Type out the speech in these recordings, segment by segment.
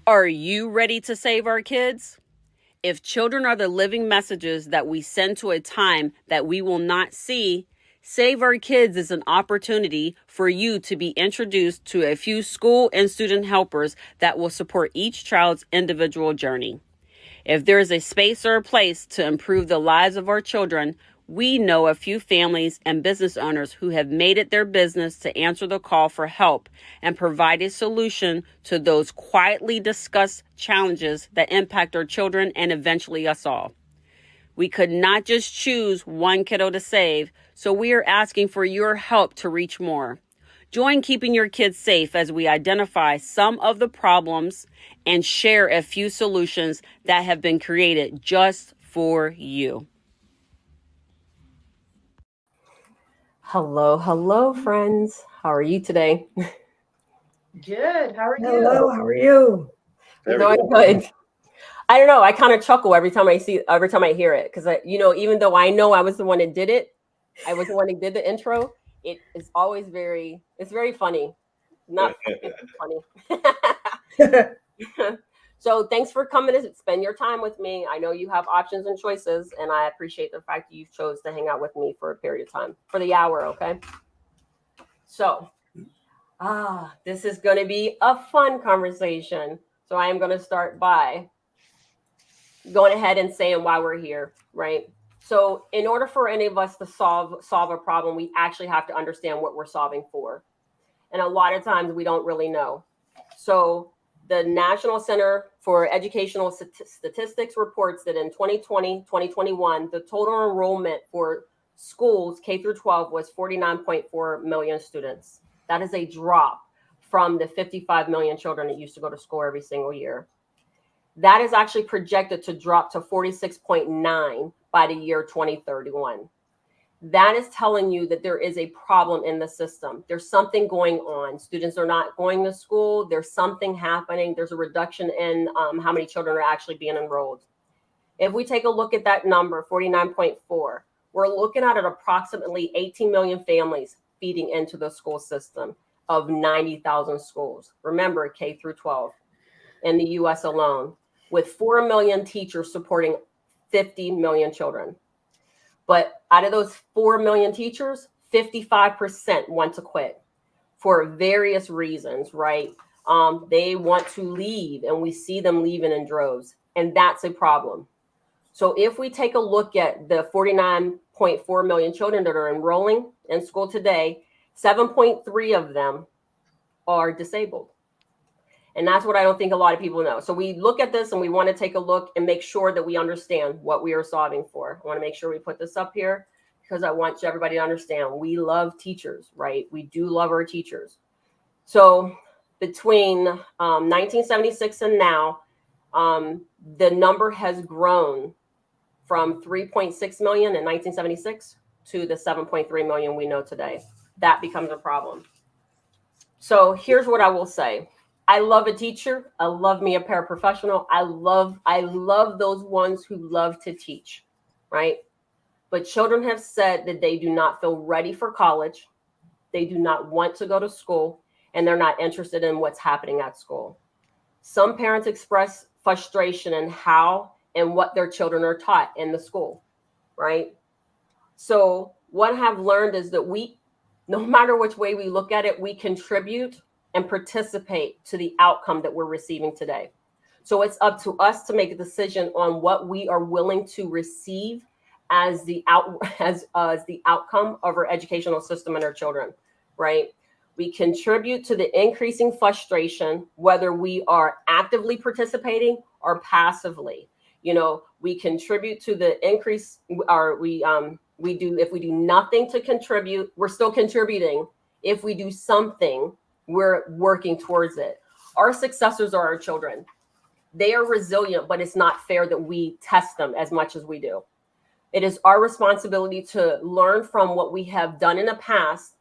Are you ready to save our kids? If children are the living messages that we send to a time that we will not see, Save Our Kids is an opportunity for you to be introduced to a few school and student helpers that will support each child's individual journey. If there is a space or a place to improve the lives of our children, we know a few families and business owners who have made it their business to answer the call for help and provide a solution to those quietly discussed challenges that impact our children and eventually us all. We could not just choose one kiddo to save, so we are asking for your help to reach more. Join Keeping Your Kids Safe as we identify some of the problems and share a few solutions that have been created just for you. Hello, friends. How are you today? Good. How are you? Hello, how are you? Doing good. I don't know. I kind of chuckle every time I hear it, because even though I know I was the one that did it, I was the one that did the intro. It is always it's very funny. Not funny. So thanks for coming to spend your time with me. I know you have options and choices, and I appreciate the fact that you chose to hang out with me for a period of time, for the hour, okay? So, this is going to be a fun conversation. So I am going to start by going ahead and saying why we're here, right? So in order for any of us to solve a problem, we actually have to understand what we're solving for. And a lot of times we don't really know. So the National Center for Educational Statistics reports that in 2020, 2021, the total enrollment for schools K through 12 was 49.4 million students. That is a drop from the 55 million children that used to go to school every single year. That is actually projected to drop to 46.9 by the year 2031. That is telling you that there is a problem in the system. There's something going on. Students are not going to school. There's something happening. There's a reduction in how many children are actually being enrolled. If we take a look at that number, 49.4, we're looking at approximately 18 million families feeding into the school system of 90,000 schools. Remember, K through 12 in the US alone, with 4 million teachers supporting 50 million children. But out of those 4 million teachers, 55% want to quit for various reasons, right? They want to leave, and we see them leaving in droves, and that's a problem. So if we take a look at the 49.4 million children that are enrolling in school today, 7.3 of them are disabled. And that's what I don't think a lot of people know. So we look at this and we want to take a look and make sure that we understand what we are solving for. I want to make sure we put this up here because I want everybody to understand we love teachers, right? We do love our teachers. So between 1976 and now, the number has grown from 3.6 million in 1976 to the 7.3 million we know today. That becomes a problem. So here's what I will say. I love a teacher. I love me a paraprofessional. I love those ones who love to teach, right? But children have said that they do not feel ready for college. They do not want to go to school, and they're not interested in what's happening at school. Some parents express frustration in how and what their children are taught in the school, right? So what I've learned is that no matter which way we look at it, we contribute and participate to the outcome that we're receiving today. So it's up to us to make a decision on what we are willing to receive as the outcome of our educational system and our children, right? We contribute to the increasing frustration, whether we are actively participating or passively. We contribute to the increase, or if we do nothing to contribute, we're still contributing. If we do something, we're working towards it. Our successors are our children. They are resilient, but it's not fair that we test them as much as we do. It is our responsibility to learn from what we have done in the past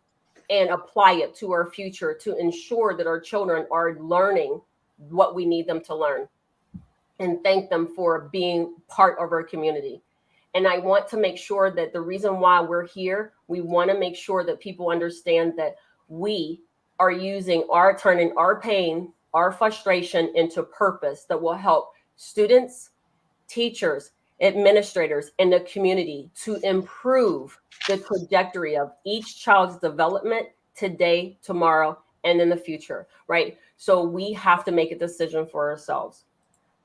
and apply it to our future to ensure that our children are learning what we need them to learn, and thank them for being part of our community. And I want to make sure that the reason why we're here, we want to make sure that people understand that we are turning our pain our frustration into purpose that will help students, teachers, administrators, and the community to improve the trajectory of each child's development today, tomorrow, and in the future, right? So we have to make a decision for ourselves.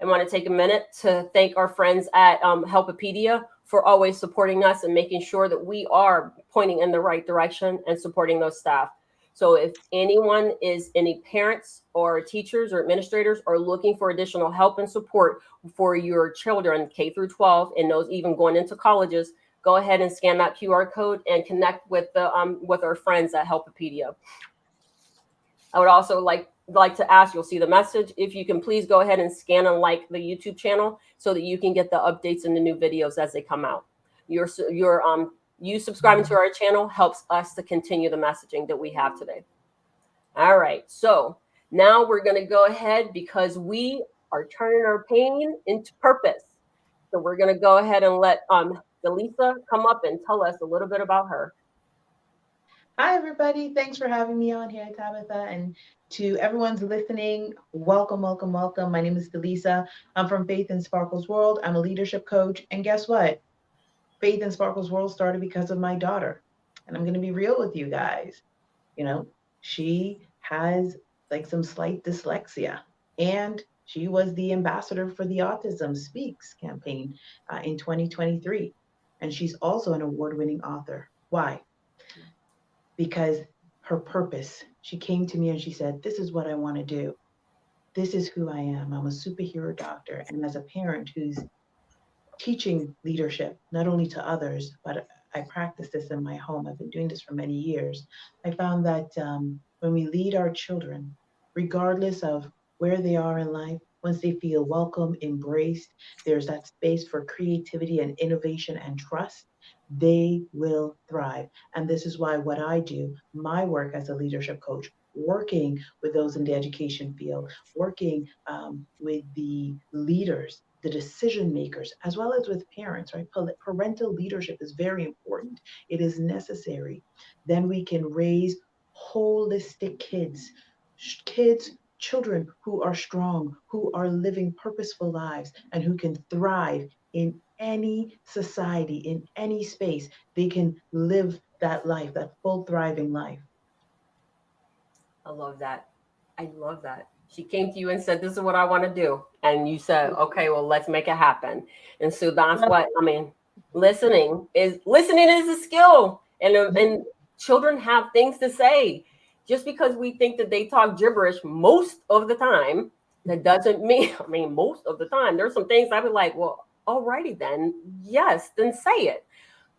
I want to take a minute to thank our friends at Helpopedia for always supporting us and making sure that we are pointing in the right direction and supporting those staff. So if anyone is any parents or teachers or administrators are looking for additional help and support for your children K through 12 and those even going into colleges, go ahead and scan that QR code and connect with our friends at Helpopedia. I would also like to ask, you'll see the message, if you can please go ahead and scan and like the YouTube channel so that you can get the updates and the new videos as they come out. You subscribing to our channel helps us to continue the messaging that we have today. All right, so now we're going to go ahead because we are turning our pain into purpose. So we're going to go ahead and let Delisa come up and tell us a little bit about her. Hi, everybody. Thanks for having me on here, Tabitha. And to everyone's listening, welcome, welcome, welcome. My name is Delisa. I'm from Faith and Sparkles World. I'm a leadership coach. And guess what? Faith and Sparkles World started because of my daughter. And I'm going to be real with you guys. You know, she has like some slight dyslexia. And she was the ambassador for the Autism Speaks campaign in 2023. And she's also an award-winning author. Why? Because her purpose, she came to me and she said, this is what I want to do. This is who I am. I'm a superhero doctor. And as a parent who's teaching leadership, not only to others, but I practice this in my home. I've been doing this for many years. I found that when we lead our children, regardless of where they are in life, once they feel welcome, embraced, there's that space for creativity and innovation and trust, they will thrive. And this is why what I do, my work as a leadership coach, working with those in the education field, working with the leaders, the decision makers, as well as with parents, right? Parental leadership is very important. It is necessary. Then we can raise holistic children who are strong, who are living purposeful lives, and who can thrive in any society, in any space. They can live that life, that full, thriving life. I love that. I love that. She came to you and said, this is what I want to do. And you said, okay, well, let's make it happen. And so that's what, I mean, listening is a skill. And children have things to say. Just because we think that they talk gibberish most of the time, that doesn't mean, I mean, most of the time, there's some things I would like, well, alrighty then. Yes, then say it.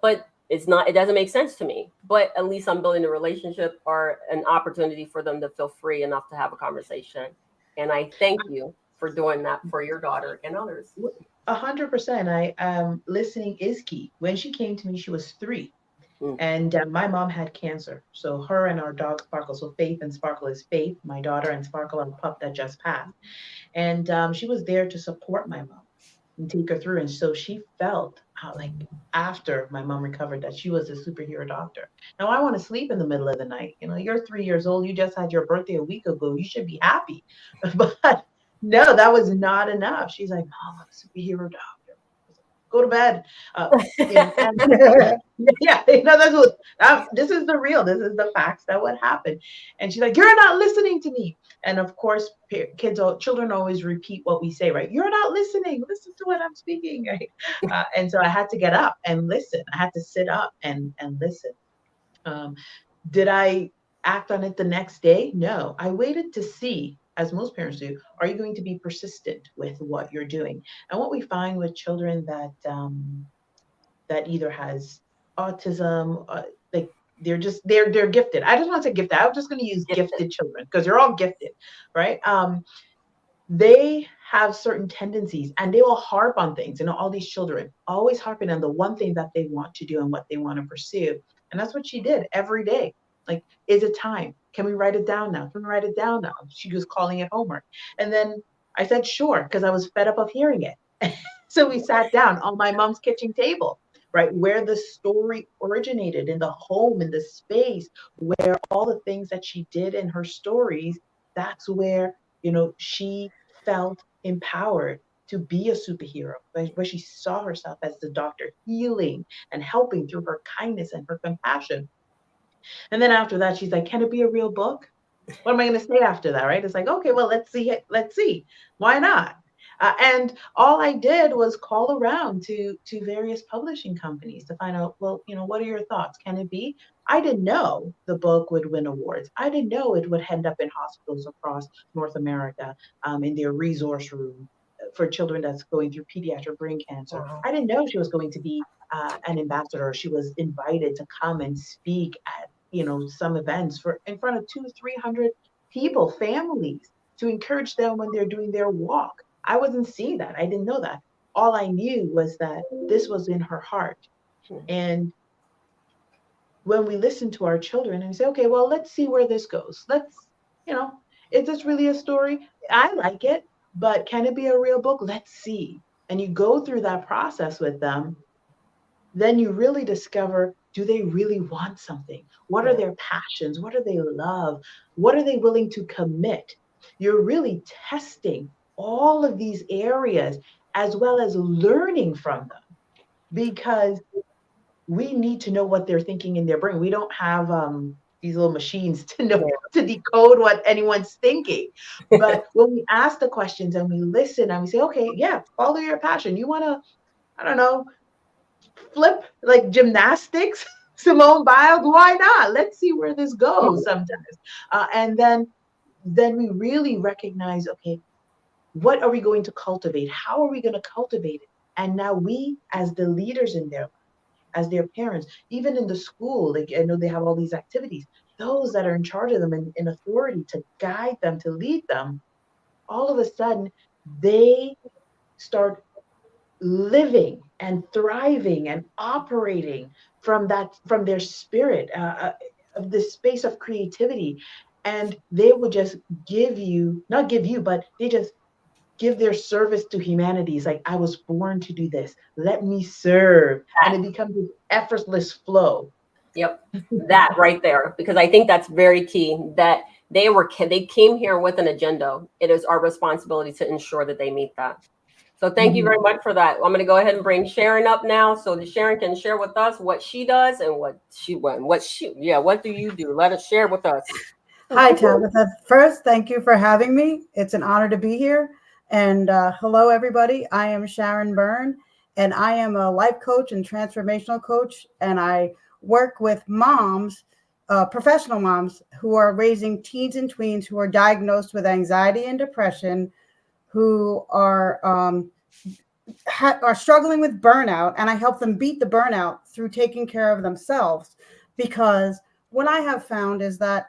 But it doesn't make sense to me, but at least I'm building a relationship or an opportunity for them to feel free enough to have a conversation. And I thank you for doing that for your daughter and others. 100%. Listening is key. When she came to me, she was 3. And my mom had cancer. So her and our dog Sparkle. So Faith and Sparkle is Faith, my daughter, and Sparkle, and pup that just passed. And she was there to support my mom and take her through. And so she felt how, like, after my mom recovered, that she was a superhero doctor. Now I want to sleep in the middle of the night. You know, you're 3 years old. You just had your birthday a week ago. You should be happy. But no, that was not enough. She's like, Mom, I'm a superhero doctor. Go to bed. Yeah, that's what. This is the real. This is the facts that what happened. And she's like, "You're not listening to me." And of course, children always repeat what we say, right? You're not listening. Listen to what I'm speaking, right? And so I had to get up and listen. I had to sit up and listen. Did I act on it the next day? No, I waited to see, as most parents do, are you going to be persistent with what you're doing? And what we find with children that either has autism, like they're gifted. I just want to say gifted. I'm just going to use gifted children because they're all gifted, right? They have certain tendencies and they will harp on things. You know, all these children always harping on the one thing that they want to do and what they want to pursue. And that's what she did every day. Like, is it time? Can we write it down now? Can we write it down now? She was calling it homework. And then I said, sure, because I was fed up of hearing it. So we sat down on my mom's kitchen table, right, where the story originated, in the home, in the space, where all the things that she did in her stories, that's where she felt empowered to be a superhero, where she saw herself as the doctor, healing and helping through her kindness and her compassion. And then after that, she's like, can it be a real book? What am I going to say after that, right? It's like, okay, well, let's see it. Let's see. Why not? And all I did was call around to various publishing companies to find out, well, what are your thoughts? Can it be? I didn't know the book would win awards. I didn't know it would end up in hospitals across North America, in their resource room for children that's going through pediatric brain cancer. Wow. I didn't know she was going to be an ambassador. She was invited to come and speak at some events for in front of 200-300 people, families, to encourage them when they're doing their walk. I wasn't seeing that. I didn't know that. All I knew was that this was in her heart. And when we listen to our children and say, okay, well, let's see where this goes. Is this really a story? I like it, but can it be a real book? Let's see. And you go through that process with them, then you really discover, do they really want something? What are their passions? What do they love? What are they willing to commit? You're really testing all of these areas as well as learning from them, because we need to know what they're thinking in their brain. We don't have these little machines to know to decode what anyone's thinking. But when we ask the questions and we listen and we say, okay, yeah, follow your passion. You want to, I don't know, flip like gymnastics, Simone Biles, why not? Let's see where this goes sometimes. And then we really recognize, okay, what are we going to cultivate? How are we going to cultivate it? And now we, as the leaders in their life, as their parents, even in the school, like I know they have all these activities, those that are in charge of them and in authority to guide them, to lead them, all of a sudden they start living and thriving and operating from their spirit, of this space of creativity. And they will just give you, not give you, but they just give their service to humanity. It's like, I was born to do this, let me serve. And it becomes this effortless flow. Yep, that right there, because I think that's very key. That they came here with an agenda. It is our responsibility to ensure that they meet that. So thank you very much for that. I'm going to go ahead and bring Sharon up now, so that Sharon can share with us what she does and what do you do? Let us share with us. Hi, Tabitha. First, thank you for having me. It's an honor to be here. And hello, everybody. I am Sharon Byrne, and I am a life coach and transformational coach. And I work with moms, professional moms, who are raising teens and tweens who are diagnosed with anxiety and depression, who are struggling with burnout, and I help them beat the burnout through taking care of themselves. Because what I have found is that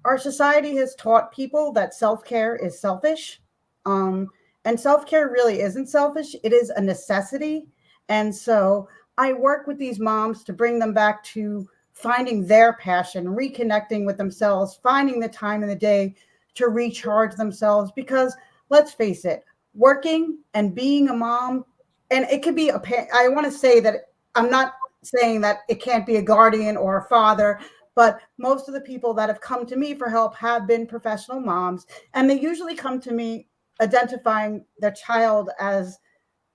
our society has taught people that self-care is selfish. And self-care really isn't selfish. It is a necessity. And so I work with these moms to bring them back to finding their passion, reconnecting with themselves, finding the time in the day to recharge themselves. Because let's face it, working and being a mom, and it could be I want to say that I'm not saying that it can't be a guardian or a father, but most of the people that have come to me for help have been professional moms, and they usually come to me identifying their child as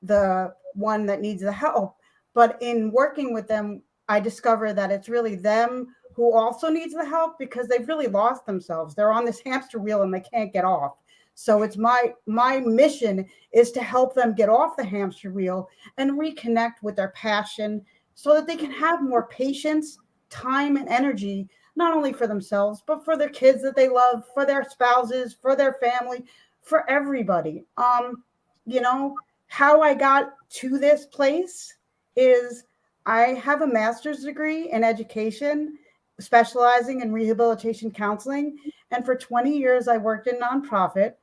the one that needs the help. But in working with them, I discover that it's really them who also needs the help, because they've really lost themselves. They're on this hamster wheel and they can't get off. So it's my mission is to help them get off the hamster wheel and reconnect with their passion, so that they can have more patience, time, and energy, not only for themselves, but for their kids that they love, for their spouses, for their family, for everybody. How I got to this place is I have a master's degree in education, specializing in rehabilitation counseling. And for 20 years, I worked in nonprofit.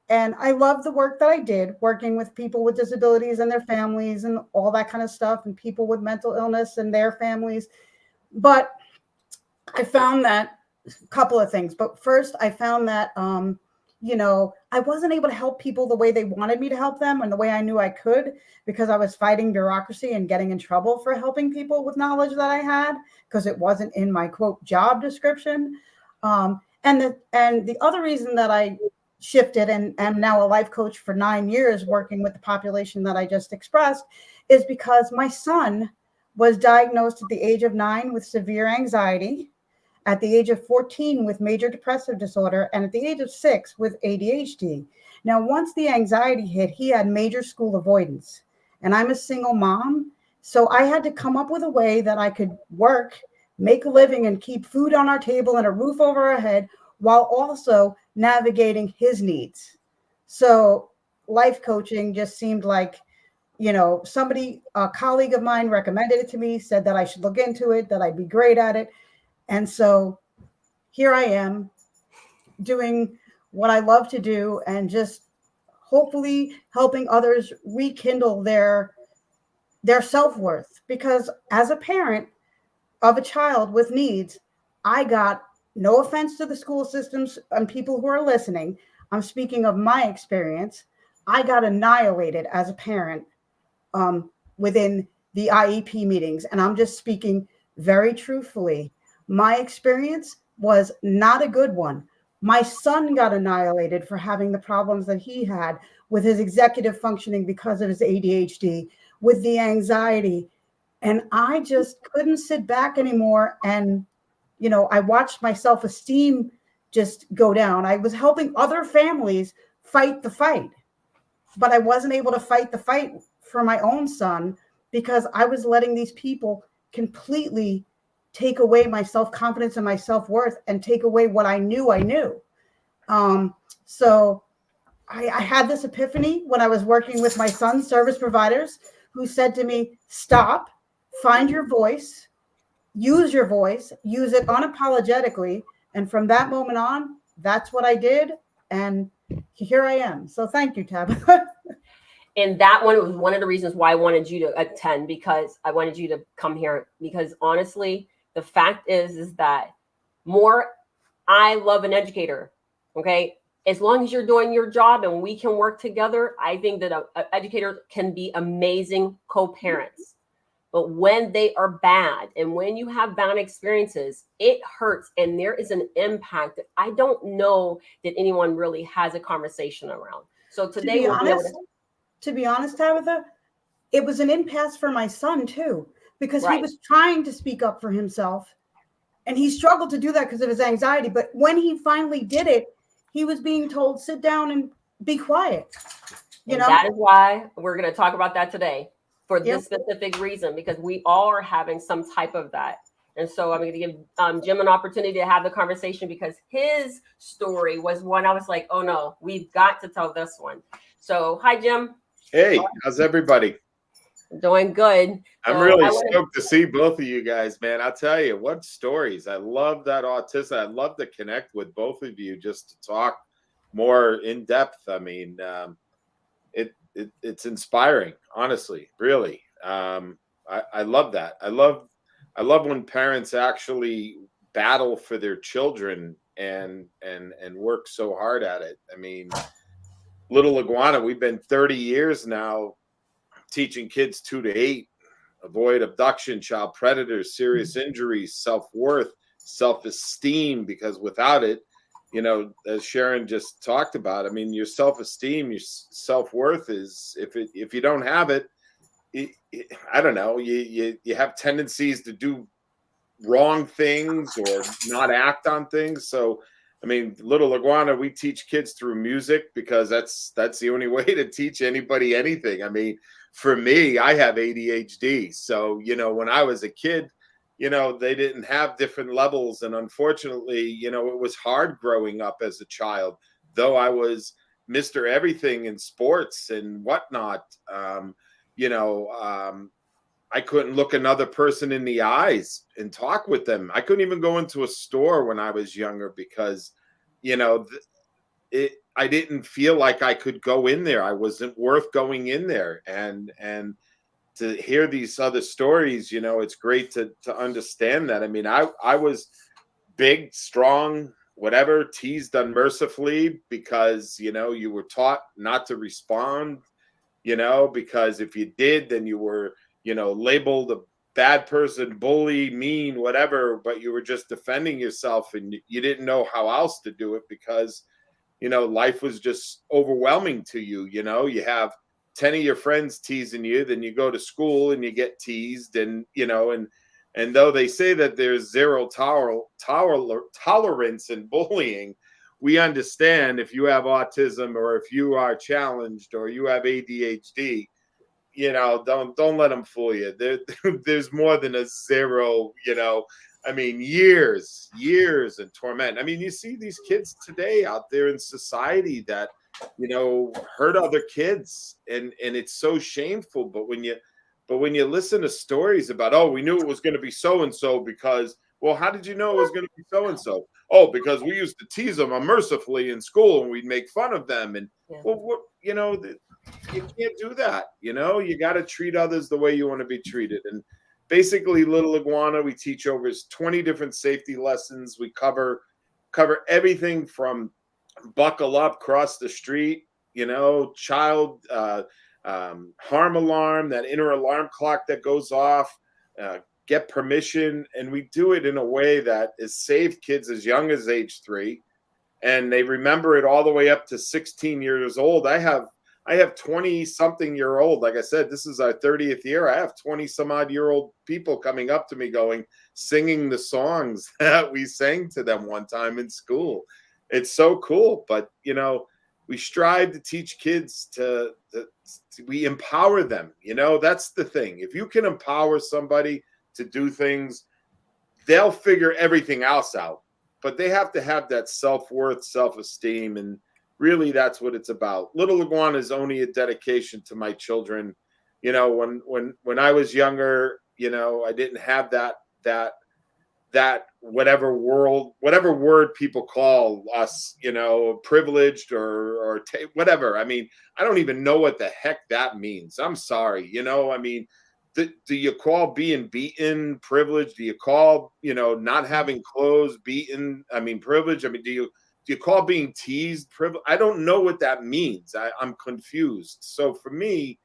And I love the work that I did, working with people with disabilities and their families and all that kind of stuff, and people with mental illness and their families. But I found that a couple of things. But first, I found that, I wasn't able to help people the way they wanted me to help them and the way I knew I could, because I was fighting bureaucracy and getting in trouble for helping people with knowledge that I had, because it wasn't in my quote job description. And the other reason that I shifted and am now a life coach for 9 years working with the population that I just expressed is because my son was diagnosed at the age of 9 with severe anxiety, at the age of 14 with major depressive disorder, and at the age of 6 with ADHD. Now, once the anxiety hit, he had major school avoidance. And I'm a single mom, so I had to come up with a way that I could work, make a living, and keep food on our table and a roof over our head while also navigating his needs. So life coaching just seemed like, somebody, a colleague of mine recommended it to me, said that I should look into it, that I'd be great at it. And so here I am doing what I love to do and just hopefully helping others rekindle their self-worth. Because as a parent of a child with needs, I got, no offense to the school systems and people who are listening, I'm speaking of my experience. I got annihilated as a parent within the IEP meetings. And I'm just speaking very truthfully. My experience was not a good one. My son got annihilated for having the problems that he had with his executive functioning because of his ADHD, with the anxiety. And I just couldn't sit back anymore. And, I watched my self-esteem just go down. I was helping other families fight the fight, but I wasn't able to fight the fight for my own son because I was letting these people completely take away my self-confidence and my self-worth and take away what I knew I knew. So I had this epiphany when I was working with my son's service providers who said to me, stop, find your voice, use it unapologetically. And from that moment on, that's what I did. And here I am. So thank you, Tabitha. And that one was one of the reasons why I wanted you to attend, because I wanted you to come here, because honestly, the fact is that I love an educator. Okay. As long as you're doing your job and we can work together, I think that an educator can be amazing co-parents. But when they are bad and when you have bad experiences, it hurts. And there is an impact that I don't know that anyone really has a conversation around. So today to be honest, Tabitha, it was an impasse for my son too, because Right. he was trying to speak up for himself and he struggled to do that because of his anxiety. But when he finally did it, he was being told, sit down and be quiet. That is why we're going to talk about that today for Yep. this specific reason, because we all are having some type of that. And so I'm going to give Jim an opportunity to have the conversation, because his story was one I was like, oh no, we've got to tell this one. So hi, Jim. Hey, how's everybody? Doing good. I'm really stoked to see both of you guys, man. I'll tell you, what stories. I love that autism. I'd love to connect with both of you just to talk more in depth. I mean, it's inspiring, honestly, really. I love that. I love when parents actually battle for their children and work so hard at it. I mean, Little Iguana, we've been 30 years now teaching kids 2 to 8, avoid abduction, child predators, serious injuries, self-worth, self-esteem, because without it, as Sharon just talked about, I mean, your self-esteem, your self-worth is, if you don't have it, I don't know, you have tendencies to do wrong things or not act on things. So I mean, Little Iguana, we teach kids through music because that's the only way to teach anybody anything. I mean, for me, I have ADHD. So, when I was a kid, they didn't have different levels. And unfortunately, it was hard growing up as a child, though I was Mr. Everything in sports and whatnot. I couldn't look another person in the eyes and talk with them. I couldn't even go into a store when I was younger because, I didn't feel like I could go in there. I wasn't worth going in there. And to hear these other stories, it's great to understand that. I mean, I was big, strong, whatever, teased unmercifully because, you were taught not to respond, because if you did, then you were, labeled bad person, bully, mean, whatever, but you were just defending yourself and you didn't know how else to do it because, life was just overwhelming to you. You have 10 of your friends teasing you, then you go to school and you get teased, and, and though they say that there's zero tolerance in bullying, we understand if you have autism or if you are challenged or you have ADHD, don't let them fool you. There's more than a zero. I mean, years and torment. I mean, you see these kids today out there in society that hurt other kids, and it's so shameful. But when you listen to stories about, oh, we knew it was going to be so and so because, well, how did you know it was going to be so and so? Oh, because we used to tease them unmercifully in school and we'd make fun of them. And well, you can't do that. You got to treat others the way you want to be treated. And basically, Little Iguana, we teach over 20 different safety lessons. We cover everything from buckle up, cross the street, child harm alarm, that inner alarm clock that goes off, get permission. And we do it in a way that is safe kids as young as age 3. And they remember it all the way up to 16 years old. I have 20 something year old. Like I said, this is our 30th year. I have 20 some odd year old people coming up to me singing the songs that we sang to them one time in school. It's so cool. But, we strive to teach kids we empower them. That's the thing. If you can empower somebody to do things, they'll figure everything else out. But they have to have that self-worth, self-esteem, and really that's what it's about. Little Iguana is only a dedication to my children. When I was younger, I didn't have that whatever word people call us, privileged or whatever. I mean, I don't even know what the heck that means. I'm sorry. I mean, do you call being beaten privilege? Do you call, not having clothes beaten? I mean, privilege. I mean, do you call being teased privilege? I don't know what that means. I'm confused. So for me,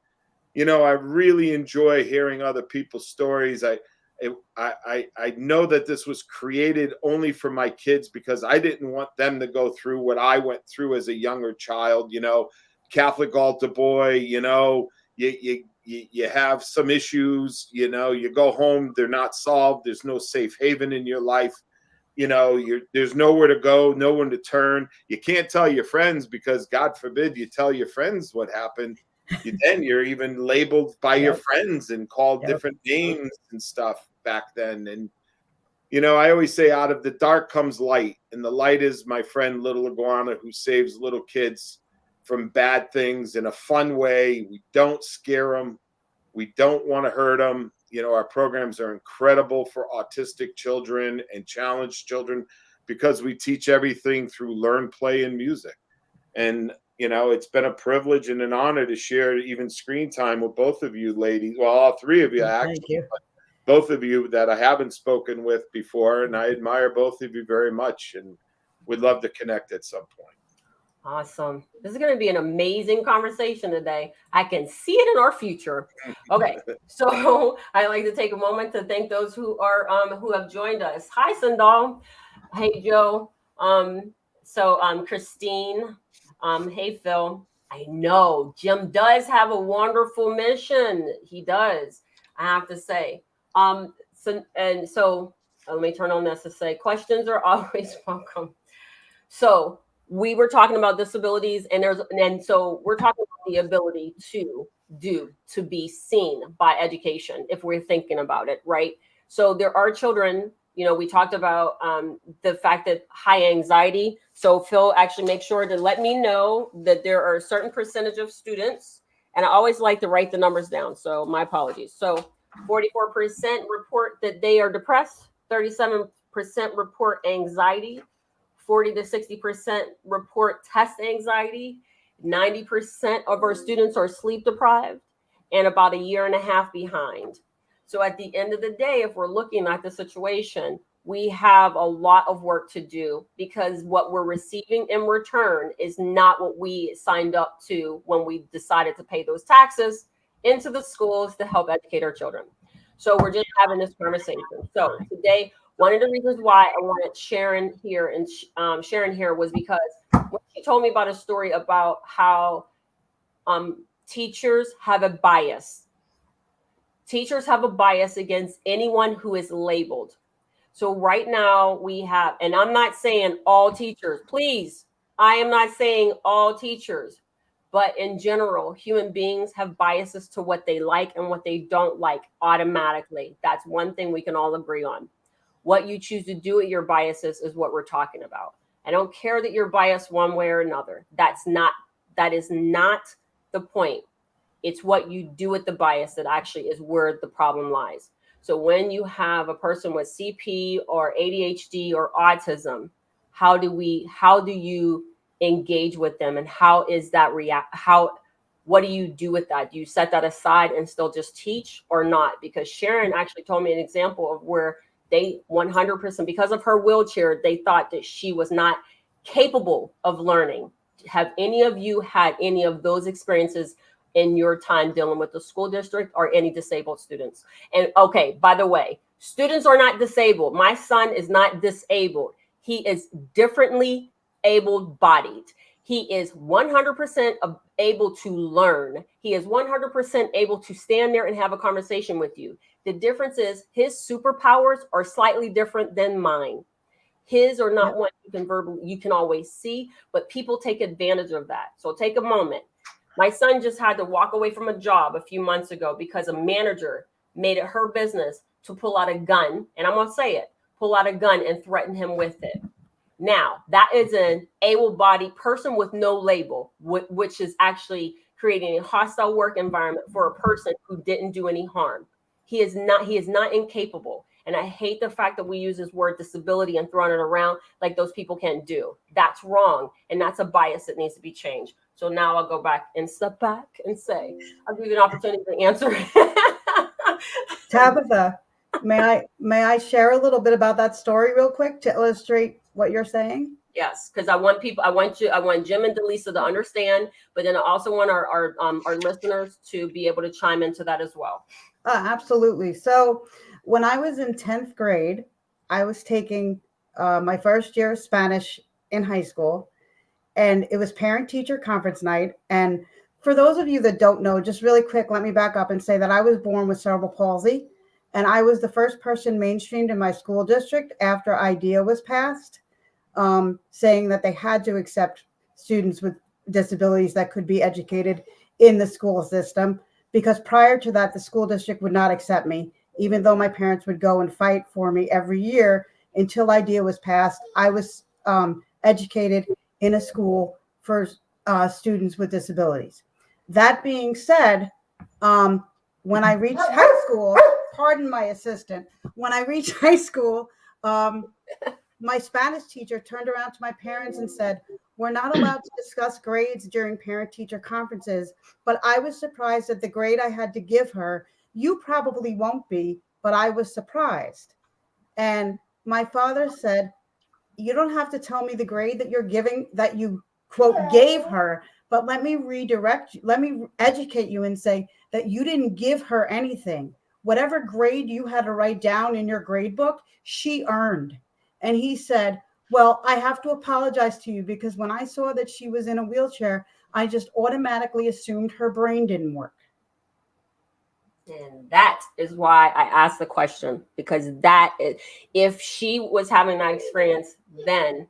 I really enjoy hearing other people's stories. I know that this was created only for my kids because I didn't want them to go through what I went through as a younger child. Catholic altar boy. You have some issues. You go home, they're not solved. There's no safe haven in your life. There's nowhere to go, no one to turn. You can't tell your friends because God forbid you tell your friends what happened. Then you're even labeled by your friends and called different names and stuff back then. And, I always say out of the dark comes light. And the light is my friend, Little Iguana, who saves little kids from bad things in a fun way. We don't scare them. We don't want to hurt them. Our programs are incredible for autistic children and challenged children because we teach everything through learn, play, and music. And, it's been a privilege and an honor to share even screen time with both of you ladies. Well, all 3 of you, actually. Thank you. Both of you that I haven't spoken with before. And I admire both of you very much and would love to connect at some point. Awesome. This is going to be an amazing conversation today. I can see it in our future. Okay. So I'd like to take a moment to thank those who have joined us. Hi, Sandal. Hey, Joe. Christine. Hey, Phil. I know Jim does have a wonderful mission. He does, I have to say. So let me turn on this to say questions are always welcome. So we were talking about disabilities, and so we're talking about the ability to be seen by education if we're thinking about it, right? So there are children, we talked about the fact that high anxiety. So Phil actually makes sure to let me know that there are a certain percentage of students, and I always like to write the numbers down. So my apologies. So 44% report that they are depressed, 37% report anxiety, 40 to 60% report test anxiety, 90% of our students are sleep deprived, and about 1.5 years behind. So at the end of the day, if we're looking at the situation, we have a lot of work to do because what we're receiving in return is not what we signed up to when we decided to pay those taxes into the schools to help educate our children. So we're just having this conversation. So today, one of the reasons why I wanted Sharon here and Sharon here was because when she told me about a story about how teachers have a bias. Teachers have a bias against anyone who is labeled. So right now we have, and I'm not saying all teachers, please, I am not saying all teachers, but in general, human beings have biases to what they like and what they don't like automatically. That's one thing we can all agree on. What you choose to do with your biases is what we're talking about. I don't care that you're biased one way or another. That is not the point. It's what you do with the bias that actually is where the problem lies. So when you have a person with CP or ADHD or autism, how do you engage with them, and how is that what do you do with that? Do you set that aside and still just teach or not? Because Sharon actually told me an example of where they 100%, because of her wheelchair, they thought that she was not capable of learning. Have any of you had any of those experiences in your time dealing with the school district or any disabled students? And okay, by the way, students are not disabled. My son is not disabled. He is differently able-bodied. He is 100% able to learn. He is 100% able to stand there and have a conversation with you. The difference is his superpowers are slightly different than mine. His are not one you can always see, but people take advantage of that. So take a moment. My son just had to walk away from a job a few months ago because a manager made it her business to pull out a gun, and I'm going to say it, pull out a gun and threaten him with it. Now, that is an able-bodied person with no label, which is actually creating a hostile work environment for a person who didn't do any harm. He is not incapable. And I hate the fact that we use this word disability and throwing it around like those people can't do. That's wrong. And that's a bias that needs to be changed. So now I'll go back and step back and say, I'll give you an opportunity to answer. Tabitha, may I share a little bit about that story real quick to illustrate what you're saying? Yes, because I want Jim and Delisa to understand, but then I also want our listeners to be able to chime into that as well. Absolutely. So when I was in 10th grade, I was taking my first year of Spanish in high school, and it was parent-teacher conference night. And for those of you that don't know, just really quick, let me back up and say that I was born with cerebral palsy, and I was the first person mainstreamed in my school district after IDEA was passed, saying that they had to accept students with disabilities that could be educated in the school system, because prior to that, the school district would not accept me, even though my parents would go and fight for me every year until IDEA was passed. I was educated in a school for students with disabilities. That being said, when I reached high school, pardon my assistant, when I reached high school, my Spanish teacher turned around to my parents and said, "We're not allowed to discuss grades during parent-teacher conferences, but I was surprised at the grade I had to give her. You probably won't be, but I was surprised." And my father said, "You don't have to tell me the grade that you're giving, that you, quote, gave her, but let me redirect you, let me educate you and say that you didn't give her anything. Whatever grade you had to write down in your grade book, she earned." And he said, "Well, I have to apologize to you because when I saw that she was in a wheelchair, I just automatically assumed her brain didn't work." And that is why I asked the question, because that is, if she was having that experience then,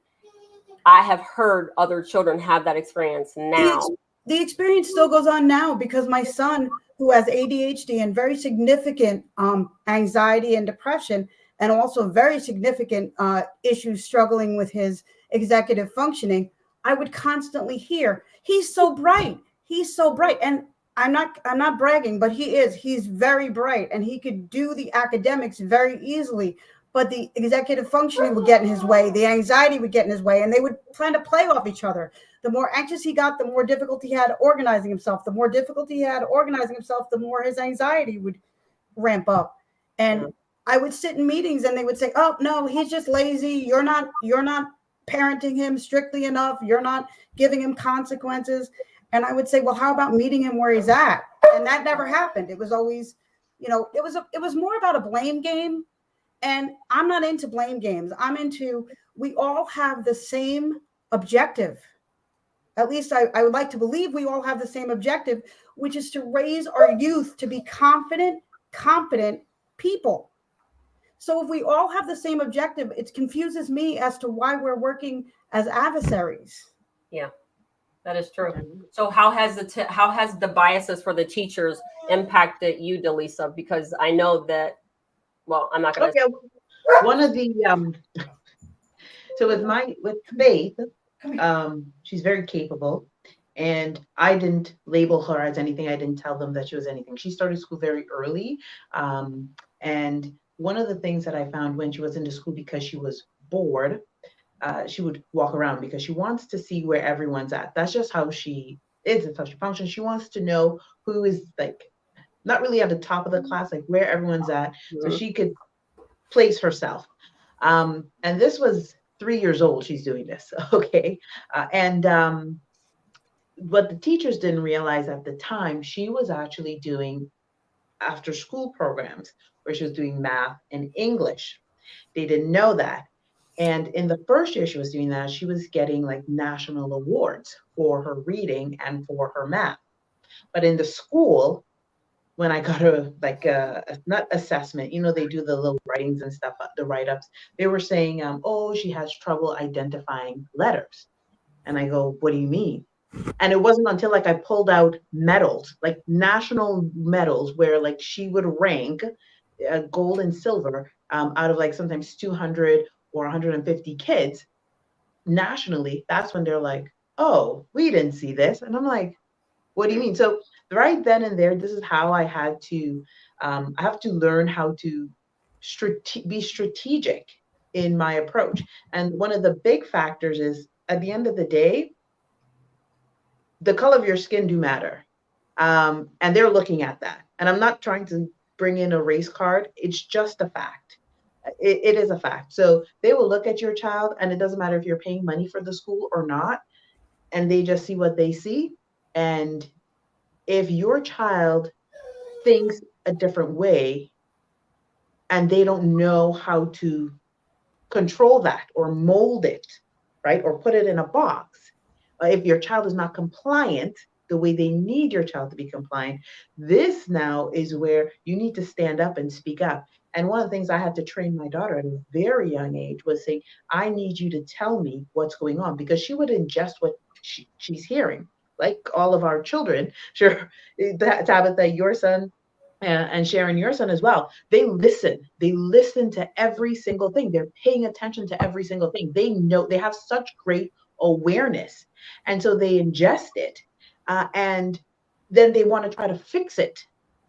I have heard other children have that experience now. The experience still goes on now because my son, who has ADHD and very significant anxiety and depression, and also very significant issues struggling with his executive functioning, I would constantly hear, "He's so bright. He's so bright." And I'm not bragging, but he's very bright and he could do the academics very easily, but the executive functioning would get in his way. The anxiety would get in his way, and they would plan to play off each other. The more anxious he got, the more difficulty he had organizing himself. The more difficulty he had organizing himself, the more his anxiety would ramp up. And I would sit in meetings and they would say, "Oh, no, he's just lazy. You're not parenting him strictly enough. You're not giving him consequences." And I would say, "Well, how about meeting him where he's at?" And that never happened. It was always, it was more about a blame game. And I'm not into blame games. I'm into, we all have the same objective. At least I would like to believe we all have the same objective, which is to raise our youth to be confident, competent people. So if we all have the same objective, it confuses me as to why we're working as adversaries. Yeah, that is true. So how has the biases for the teachers impacted you, Delisa? Because I know that, well, I'm not going to. Okay, one of the so with Faith, she's very capable, and I didn't label her as anything. I didn't tell them that she was anything. She started school very early, and one of the things that I found when she was into school, because she was bored, she would walk around because she wants to see where everyone's at. That's just how she is. It's how she functions. She wants to know who is like not really at the top of the class, like where everyone's at, so she could place herself. And this was 3 years old. She's doing this, okay. And what the teachers didn't realize at the time, she was actually doing after school programs where she was doing math and English. They didn't know that. And in the first year she was doing that, she was getting like national awards for her reading and for her math. But in the school, when I got not assessment, they do the little writings and stuff, the write-ups, they were saying, oh, she has trouble identifying letters. And I go, what do you mean? And it wasn't until like I pulled out medals, like national medals, where like she would rank gold and silver out of like sometimes 200 or 150 kids nationally. That's when they're like, oh, we didn't see this. And I'm like, what do you mean? So right then and there, this is how I had to, I have to learn how to be strategic in my approach. And one of the big factors is at the end of the day, the color of your skin do matter. And they're looking at that. And I'm not trying to bring in a race card. It's just a fact. It is a fact. So they will look at your child, and it doesn't matter if you're paying money for the school or not, and they just see what they see. And if your child thinks a different way and they don't know how to control that or mold it, right, or put it in a box, if your child is not compliant the way they need your child to be compliant, this now is where you need to stand up and speak up. And one of the things I had to train my daughter at a very young age was saying, I need you to tell me what's going on, because she would ingest what she's hearing, like all of our children. Sure, Tabitha, your son, and Sharon, your son as well, they listen to every single thing. They're paying attention to every single thing. They know, they have such great awareness, and so they ingest it, and then they want to try to fix it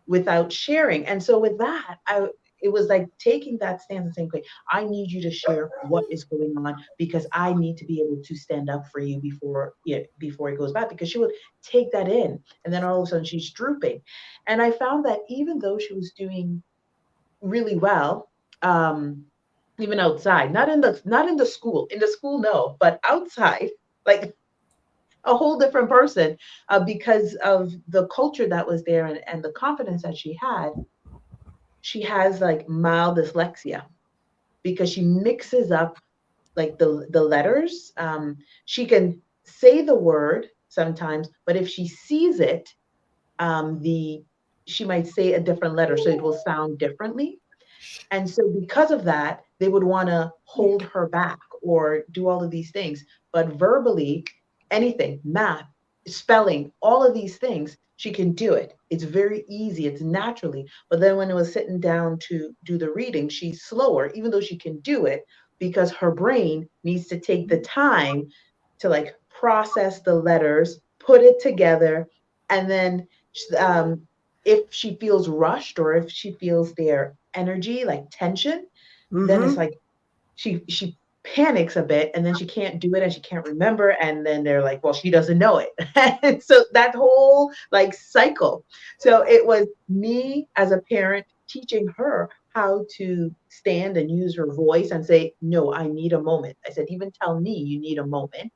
without sharing. And so with that, it was like taking that stance and saying, okay, I need you to share what is going on, because I need to be able to stand up for you before it goes bad. Because she would take that in, and then all of a sudden she's drooping. And I found that even though she was doing really well, even outside, not in the school, no, but outside, like a whole different person, because of the culture that was there, and the confidence that she had. She has like mild dyslexia because she mixes up like the letters. She can say the word sometimes, but if she sees it, she might say a different letter, so it will sound differently. And so because of that, they would want to hold her back or do all of these things. But verbally, anything, math, spelling, all of these things, she can do it. It's very easy. It's naturally. But then when it was sitting down to do the reading, she's slower, even though she can do it, because her brain needs to take the time to like process the letters, put it together, and then if she feels rushed or if she feels their energy, like tension, then it's like she panics a bit, and then she can't do it and she can't remember, and then they're like, well, she doesn't know it. And so that whole like cycle. So it was me as a parent teaching her how to stand and use her voice and say, no, I need a moment. I said, even tell me you need a moment.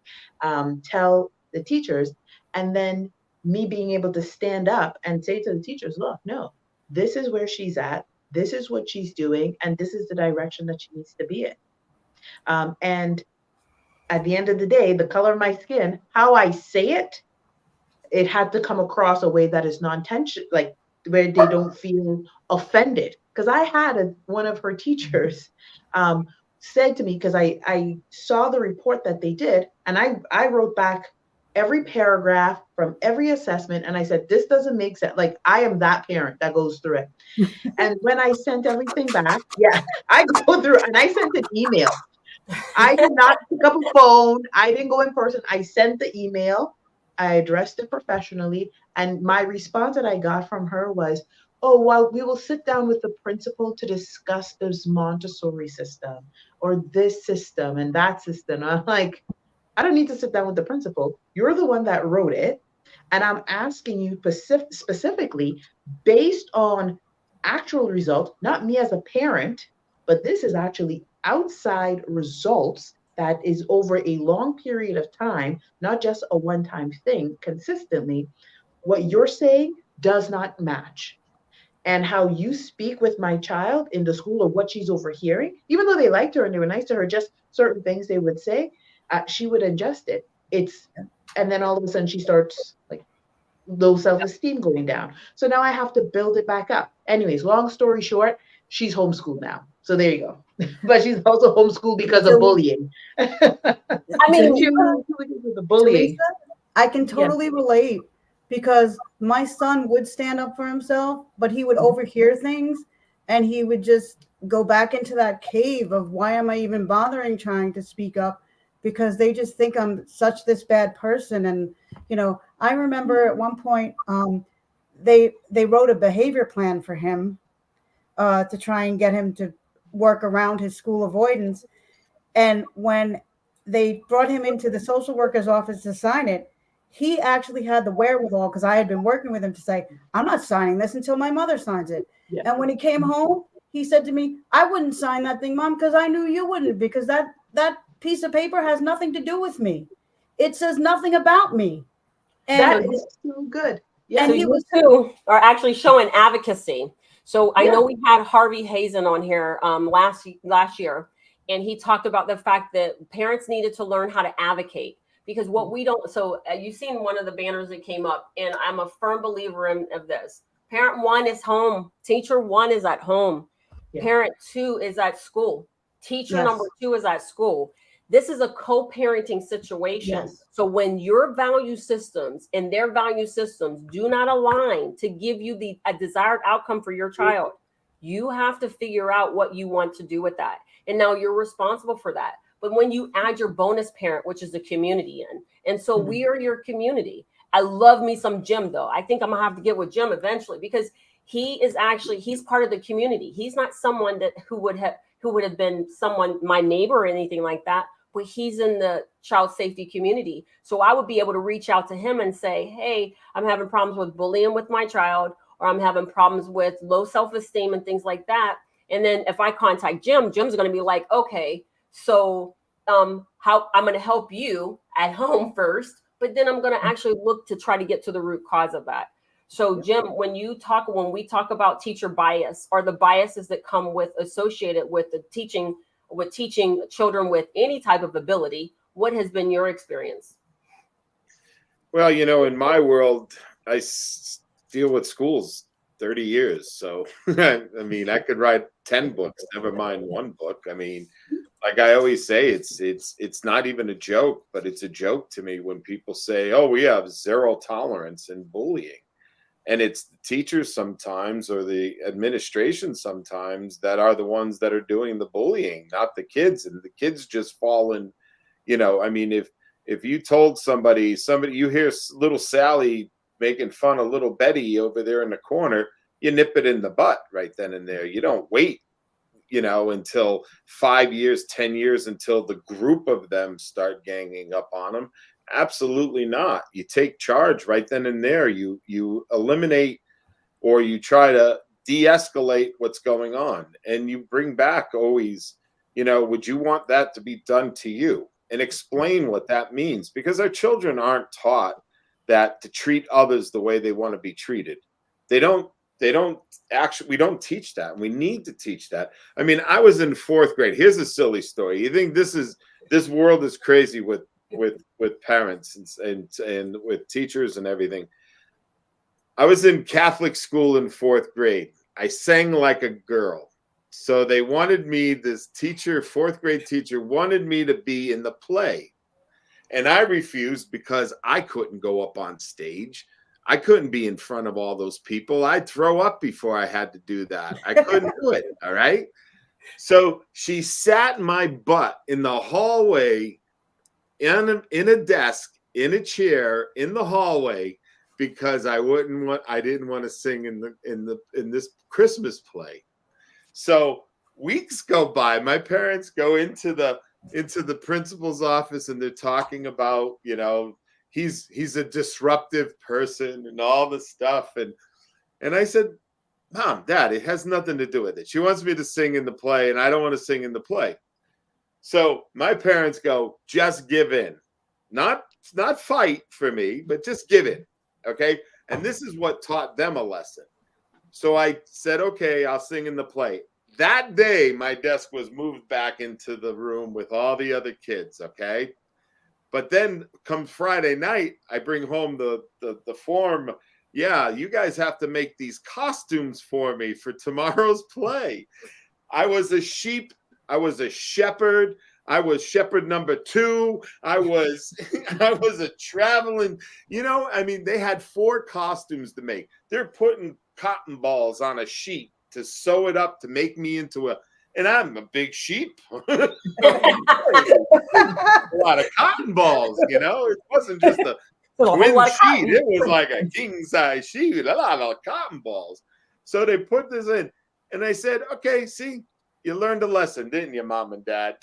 Tell the teachers. And then me being able to stand up and say to the teachers, look, no, this is where she's at, this is what she's doing, and this is the direction that she needs to be in. And at the end of the day, the color of my skin, how I say it had to come across a way that is non-tension, like where they don't feel offended. Because I had one of her teachers said to me, because I saw the report that they did, and I wrote back every paragraph from every assessment, and I said, this doesn't make sense. Like, I am that parent that goes through it. And when I sent everything back, yeah, I go through and I sent an email. I did not pick up a phone. I didn't go in person. I sent the email. I addressed it professionally. And my response that I got from her was, oh, well, we will sit down with the principal to discuss this Montessori system or this system and that system. I'm like, I don't need to sit down with the principal. You're the one that wrote it. And I'm asking you specifically based on actual results, not me as a parent, but this is actually outside results that is over a long period of time, not just a one-time thing consistently. What you're saying does not match. And how you speak with my child in the school or what she's overhearing, even though they liked her and they were nice to her, just certain things they would say, she would adjust it. And then all of a sudden she starts like low self-esteem going down. So now I have to build it back up. Anyways, long story short, she's homeschooled now. So there you go. But she's also homeschooled because of bullying. I mean, she was because of the bullying. Teresa, I can Yes. totally relate because my son would stand up for himself, but he would overhear things and he would just go back into that cave of why am I even bothering trying to speak up, because they just think I'm such this bad person. And I remember at one point they wrote a behavior plan for him to try and get him to work around his school avoidance. And when they brought him into the social worker's office to sign it, he actually had the wherewithal, because I had been working with him, to say, I'm not signing this until my mother signs it. Yeah. And when he came home, he said to me, I wouldn't sign that thing, Mom, because I knew you wouldn't, because that piece of paper has nothing to do with me. It says nothing about me. And that is so good. Yeah. So you two are actually showing advocacy. So I know we had Harvey Hazen on here last year, and he talked about the fact that parents needed to learn how to advocate, because what we don't. So you've seen one of the banners that came up, and I'm a firm believer of this. Parent 1 is home. Teacher 1 is at home. Yeah. Parent 2 is at school. Teacher number 2 is at school. This is a co-parenting situation. Yes. So when your value systems and their value systems do not align to give you a desired outcome for your child, you have to figure out what you want to do with that. And now you're responsible for that. But when you add your bonus parent, which is the community in, and so we are your community. I love me some Jim, though. I think I'm gonna have to get with Jim eventually, because he's part of the community. He's not someone who would have been someone, my neighbor or anything like that, but he's in the child safety community. So I would be able to reach out to him and say, hey, I'm having problems with bullying with my child, or I'm having problems with low self-esteem and things like that. And then if I contact Jim's going to be like, okay, so how I'm going to help you at home first, but then I'm going to actually look to try to get to the root cause of that. So Jim, when we talk about teacher bias, or the biases that come associated with teaching children with any type of ability, what has been your experience? Well, in my world, I deal with schools 30 years. So, I mean, I could write 10 books, never mind one book. I mean, like I always say, it's not even a joke, but it's a joke to me when people say, oh, we have zero tolerance in bullying. And it's the teachers sometimes, or the administration sometimes, that are the ones that are doing the bullying, not the kids. And the kids just fall in, I mean, if you told somebody, you hear little Sally making fun of little Betty over there in the corner, you nip it in the butt right then and there. You don't wait, until 5 years, 10 years, until the group of them start ganging up on them. Absolutely not. You take charge right then and there. You eliminate, or you try to de-escalate what's going on, and you bring back always, would you want that to be done to you? And explain what that means, because our children aren't taught that to treat others the way they want to be treated. They don't we don't teach that. We need to teach that. I mean, I was in 4th grade. Here's a silly story. You think this world is crazy with parents and with teachers and everything. I was in Catholic school in 4th grade. I sang like a girl. So they wanted me, this teacher, 4th grade teacher, wanted me to be in the play. And I refused because I couldn't go up on stage. I couldn't be in front of all those people. I'd throw up before I had to do that. I couldn't do it. All right. So she sat my butt in the hallway, in a desk, in a chair, in the hallway, because I didn't want to sing in this Christmas play. So weeks go by. My parents go into the principal's office, and they're talking about, he's a disruptive person and all this stuff. And I said, Mom, Dad, it has nothing to do with it. She wants me to sing in the play, and I don't want to sing in the play. So my parents go, just give in. Not fight for me, but just give in. Okay. And this is what taught them a lesson. So I said, okay, I'll sing in the play. That day, my desk was moved back into the room with all the other kids. Okay. But then come Friday night, I bring home the form. Yeah, you guys have to make these costumes for me for tomorrow's play. I was a sheep. I was a shepherd. I was shepherd number 2. I was a traveling, they had 4 costumes to make. They're putting cotton balls on a sheet to sew it up to make me into and I'm a big sheep. A lot of cotton balls, it wasn't just a twin sheet. It was like a king size sheet, a lot of cotton balls. So they put this in, and I said, okay, see, you learned a lesson, didn't you, Mom and Dad?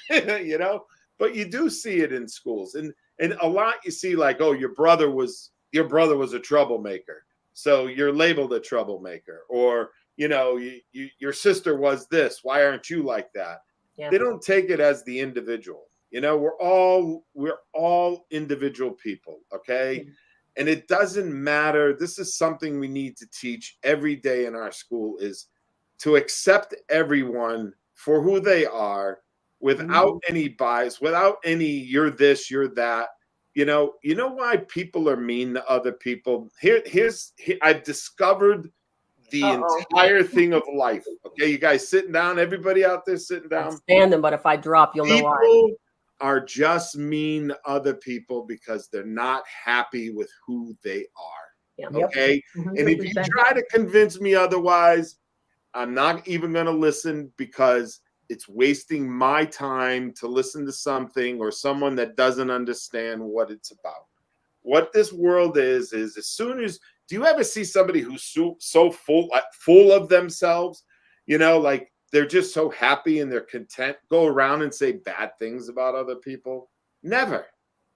But you do see it in schools, and a lot you see, like, oh, your brother was a troublemaker, so you're labeled a troublemaker, or your sister was this, why aren't you like that? Yeah. They don't take it as the individual. We're all individual people, okay? Mm-hmm. And it doesn't matter. This is something we need to teach every day in our school, is to accept everyone for who they are, without any bias, without any you're this, you're that. You know why people are mean to other people? Here I've discovered the entire thing of life. Okay, you guys sitting down, everybody out there sitting down. I'm standing, but if I drop, you'll know why. People are just mean to other people because they're not happy with who they are. Yeah. Okay? Yep. And if you try to convince me otherwise, I'm not even going to listen, because it's wasting my time to listen to something or someone that doesn't understand what it's about. What this world is as soon as, do you ever see somebody who's so full of themselves, like they're just so happy and they're content, go around and say bad things about other people? Never.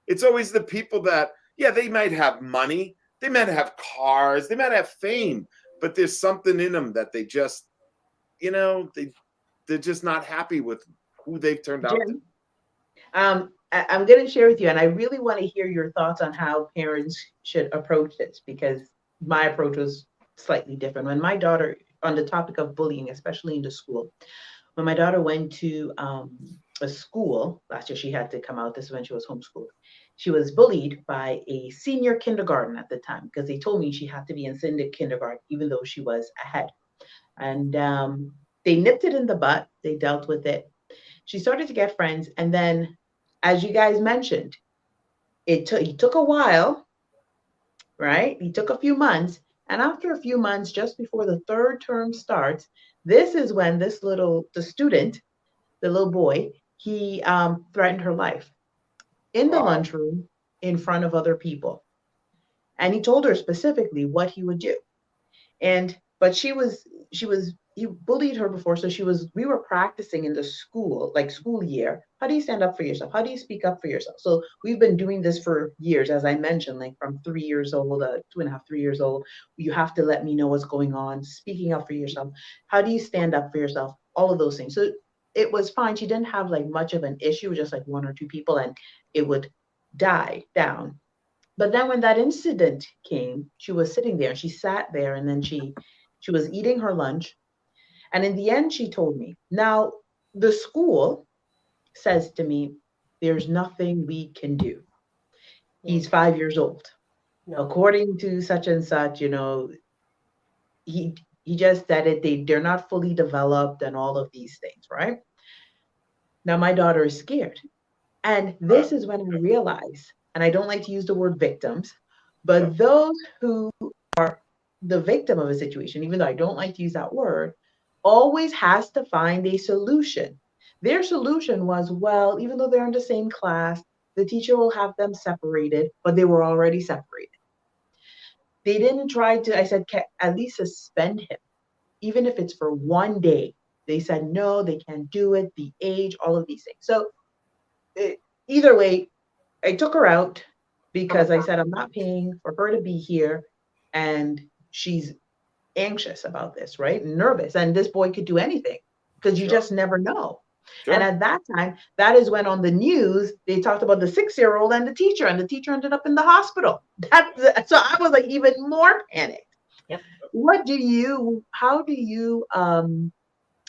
It's always the people that, yeah, they might have money, they might have cars, they might have fame, but there's something in them that they just, they're just not happy with who they've turned out to. I'm going to share with you, and I really want to hear your thoughts on how parents should approach this, because my approach was slightly different. When my daughter, on the topic of bullying, especially in the school, when my daughter went to a school last year, she had to come out. This is when she was homeschooled. She was bullied by a senior kindergarten at the time, because they told me she had to be in senior kindergarten, even though she was ahead. And they nipped it in the butt. They dealt with it. She started to get friends. And then, as you guys mentioned, it took a while, right? It took a few months. And after a few months, just before the 3rd term starts, this is when the student, the little boy, he threatened her life in the lunchroom in front of other people. And he told her specifically what he would do. But he bullied her before. So we were practicing in the school, like school year. How do you stand up for yourself? How do you speak up for yourself? So we've been doing this for years, as I mentioned, like from 3 years old, 2.5, 3 years old. You have to let me know what's going on, speaking up for yourself. How do you stand up for yourself? All of those things. So it was fine. She didn't have like much of an issue, just like 1 or 2 people, and it would die down. But then when that incident came, she was sitting there and she sat there and then she was eating her lunch. And in the end, she told me, now the school says to me, there's nothing we can do. He's 5 years old. No. According to such and such, he he just said it, they're not fully developed and all of these things, right? Now my daughter is scared. And this is when I realize, and I don't like to use the word victims, but those who are the victim of a situation, even though I don't like to use that word, always has to find a solution. Their solution was, well, even though they're in the same class, the teacher will have them separated, but they were already separated. They didn't try to, I said, at least suspend him, even if it's for one day. They said, no, they can't do it, the age, all of these things. So either way, I took her out because I said, I'm not paying for her to be here. And she's anxious about this, right? Nervous. And this boy could do anything because you just never know. Sure. And at that time, that is when on the news, they talked about the 6-year-old and the teacher ended up in the hospital. So I was like even more panicked. Yep. How do you,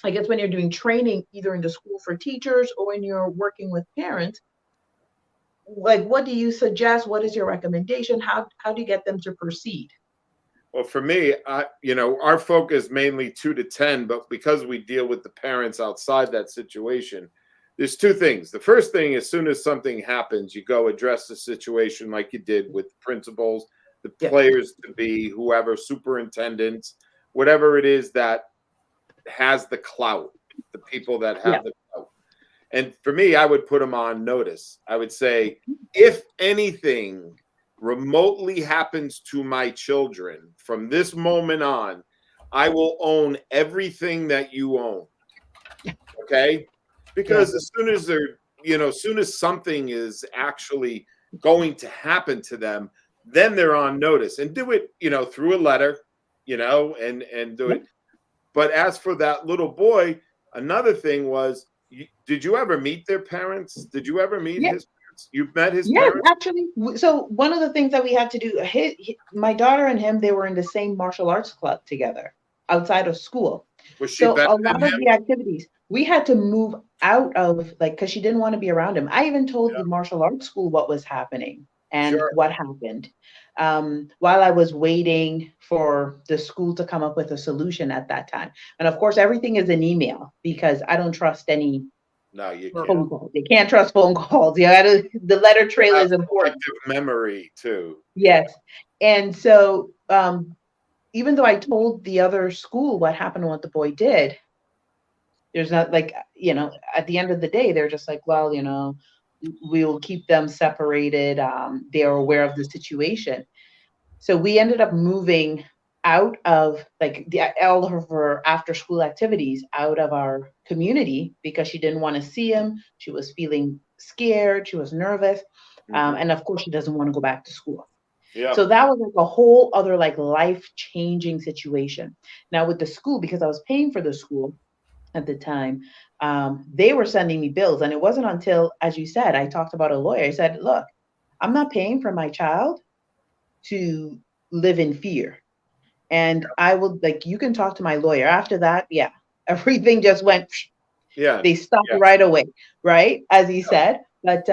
I guess when you're doing training, either in the school for teachers or when you're working with parents, like, what do you suggest? What is your recommendation? How do you get them to proceed? Well, for me, our focus mainly 2 to 10, but because we deal with the parents outside that situation, there's two things. The first thing, as soon as something happens, you go address the situation like you did with the principals, the players to be, whoever, superintendents, whatever it is that has the clout, the people that have the clout. And for me, I would put them on notice. I would say, if anything remotely happens to my children from this moment on, I will own everything that you own. Okay? Because as soon as as soon as something is actually going to happen to them, then they're on notice, and do it, through a letter, and do it. But as for that little boy, another thing was, did you ever meet their parents? Did you ever meet his parents? You've met his parents? Yes, actually. So one of the things that we had to do, my daughter and him, they were in the same martial arts club together outside of school. Was she So better a than lot of him? the activities, we had to move out of, like, because she didn't want to be around him. I even told the martial arts school what was happening and what happened, while I was waiting for the school to come up with a solution at that time. And of course, everything is an email because I don't trust any You phone can't. calls. They can't trust phone calls. The letter trail is important. Memory too. Yes. And so even though I told the other school what happened and what the boy did, there's not, like, at the end of the day, they're just like, well, we'll keep them separated. They are aware of the situation. So we ended up moving out of, like, all of her after school activities out of our community because she didn't want to see him. She was feeling scared. She was nervous. And of course, she doesn't want to go back to school. Yeah. So that was like a whole other, like, life-changing situation. Now with the school, because I was paying for the school at the time, they were sending me bills. And it wasn't until, as you said, I talked about a lawyer. I said, look, I'm not paying for my child to live in fear. And I will, like, you can talk to my lawyer. After that, everything just went, they stopped right away, right? As he said. But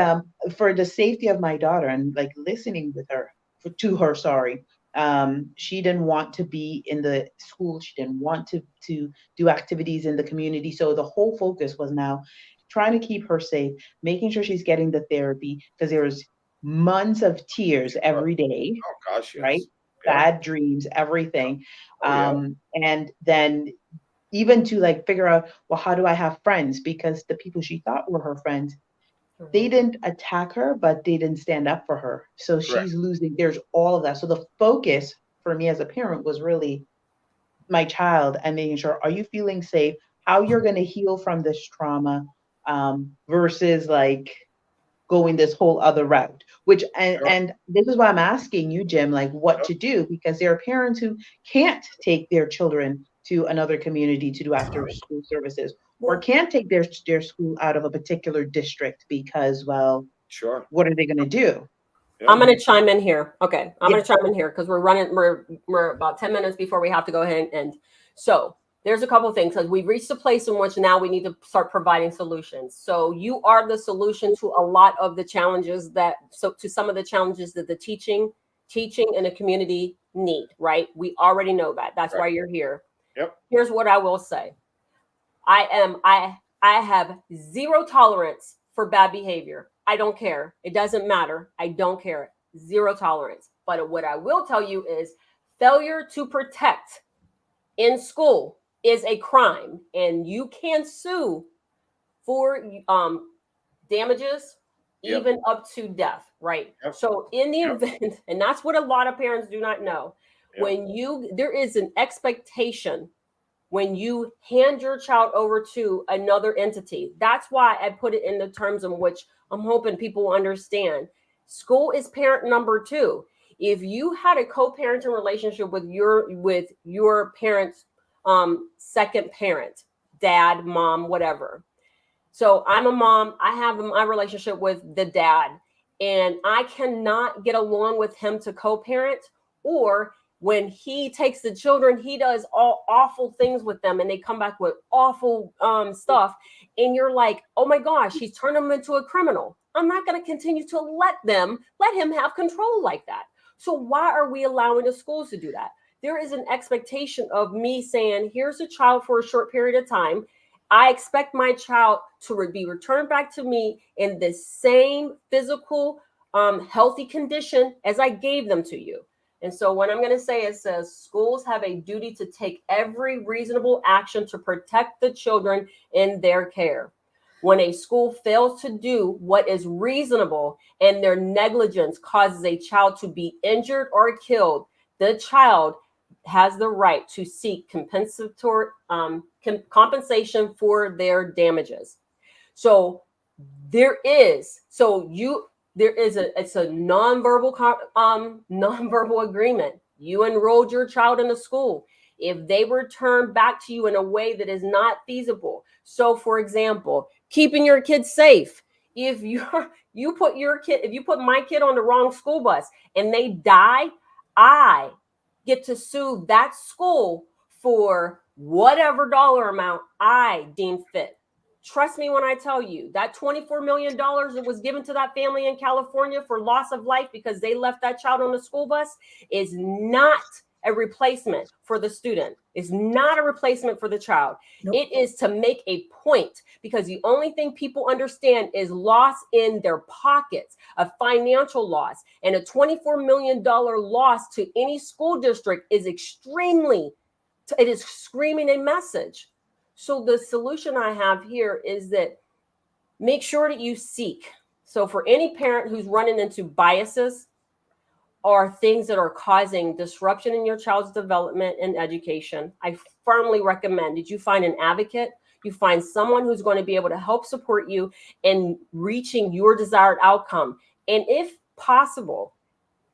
for the safety of my daughter and, like, listening with her, she didn't want to be in the school. She didn't want to do activities in the community. So the whole focus was now trying to keep her safe, making sure she's getting the therapy, because there was months of tears every day. Oh gosh, yes. Right? Bad dreams, everything. Oh, And then even to, like, figure out, well, how do I have friends? Because the people she thought were her friends, they didn't attack her, but they didn't stand up for her. So she's losing, there's all of that. So the focus for me as a parent was really my child and making sure, are you feeling safe? How you're going to heal from this trauma, versus, like, going this whole other route, which, and this is why I'm asking you, Jim, like, what to do, because there are parents who can't take their children to another community to do after school services, or can't take their school out of a particular district because, well, what are they going to do? I'm going to chime in here. Okay. I'm going to chime in here because we're about 10 minutes before we have to go ahead and end. So there's a couple of things because we've reached a place in which now we need to start providing solutions. So you are the solution to a lot of the challenges to some of the challenges that the teaching and the community need, right? We already know that. That's why you're here. Yep. Here's what I will say. I have zero tolerance for bad behavior. I don't care. It doesn't matter. I don't care. Zero tolerance. But what I will tell you is failure to protect in school is a crime, and you can sue for damages, even up to death, right? Yep. So in the event, and that's what a lot of parents do not know, there is an expectation when you hand your child over to another entity. That's why I put it in the terms in which I'm hoping people will understand. School is parent number 2. If you had a co-parenting relationship with your parents, second parent, dad, mom, whatever. So I'm a mom. I have my relationship with the dad, and I cannot get along with him to co-parent, or when he takes the children, he does all awful things with them and they come back with awful stuff. And you're like, oh my gosh, he's turned him into a criminal. I'm not going to continue to let him have control like that. So why are we allowing the schools to do that? There is an expectation of me saying, here's a child for a short period of time. I expect my child to be returned back to me in the same physical, healthy condition as I gave them to you. And so what I'm going to say is, says schools have a duty to take every reasonable action to protect the children in their care. When a school fails to do what is reasonable and their negligence causes a child to be injured or killed, the child has the right to seek compensatory compensation for their damages. So it's a nonverbal agreement. You enrolled your child in a school. If they return back to you in a way that is not feasible. So for example, keeping your kids safe. If you put my kid on the wrong school bus and they die, I get to sue that school for whatever dollar amount I deem fit. Trust me when I tell you that $24 million that was given to that family in California for loss of life because they left that child on the school bus is not a replacement for the student. It's not a replacement for the child. Nope. It is to make a point, because the only thing people understand is loss in their pockets, a financial loss, and a $24 million loss to any school district is it is screaming a message. So the solution I have here is that make sure that you seek. So for any parent who's running into biases or things that are causing disruption in your child's development and education, I firmly recommend that you find an advocate. You find someone who's going to be able to help support you in reaching your desired outcome. And if possible,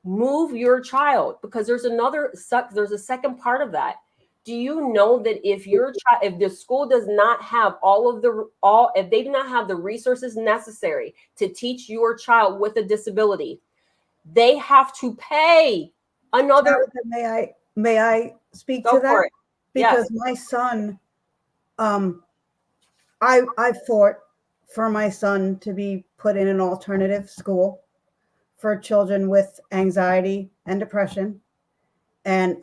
move your child, because there's a second part of that. Do you know that if the school does not have if they do not have the resources necessary to teach your child with a disability, they have to pay another. May I speak to that? Because yes. My son, I fought for my son to be put in an alternative school for children with anxiety and depression, and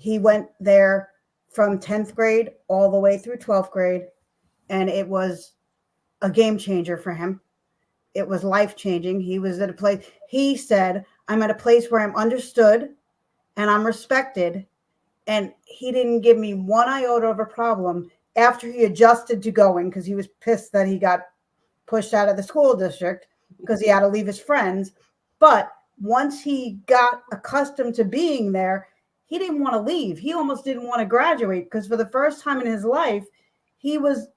he went there from 10th grade all the way through 12th grade, and it was a game changer for him. It was life-changing. He was at a place, he said, I'm at a place where I'm understood and I'm respected, and he didn't give me one iota of a problem after he adjusted to going, because he was pissed that he got pushed out of the school district because he had to leave his friends. But once he got accustomed to being there, he didn't want to leave. He almost didn't want to graduate, because for the first time in his life, he was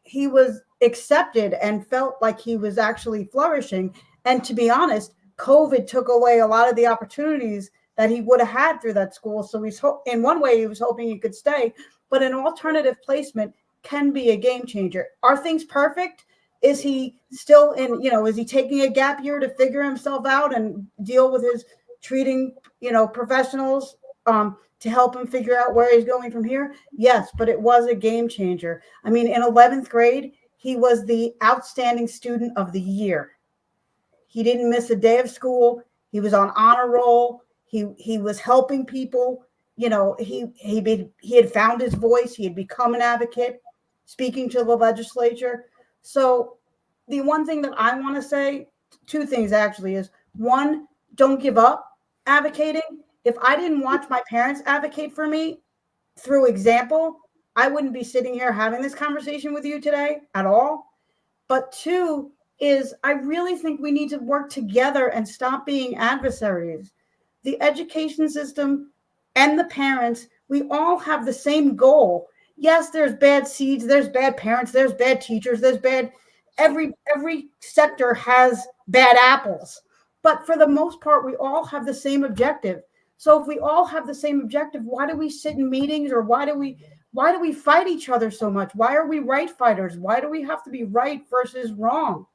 accepted and felt like he was actually flourishing. And to be honest, COVID took away a lot of the opportunities that he would have had through that school. So in one way, he was hoping he could stay, but an alternative placement can be a game changer. Are things perfect? Is he still in, is he taking a gap year to figure himself out and deal with his treating, professionals to help him figure out where he's going from here? Yes, but it was a game changer. I mean, in 11th grade, he was the outstanding student of the year. He didn't miss a day of school. He was on honor roll. He was helping people. He had found his voice. He had become an advocate, speaking to the legislature. So the one thing that I want to say, two things actually, is one, don't give up advocating. If I didn't watch my parents advocate for me through example, I wouldn't be sitting here having this conversation with you today at all. But two is, I really think we need to work together and stop being adversaries. The education system and the parents, we all have the same goal. Yes, there's bad seeds, there's bad parents, there's bad teachers, there's bad, every sector has bad apples. But for the most part, we all have the same objective. So if we all have the same objective, why do we sit in meetings, or why do we fight each other so much? Why are we right fighters? Why do we have to be right versus wrong?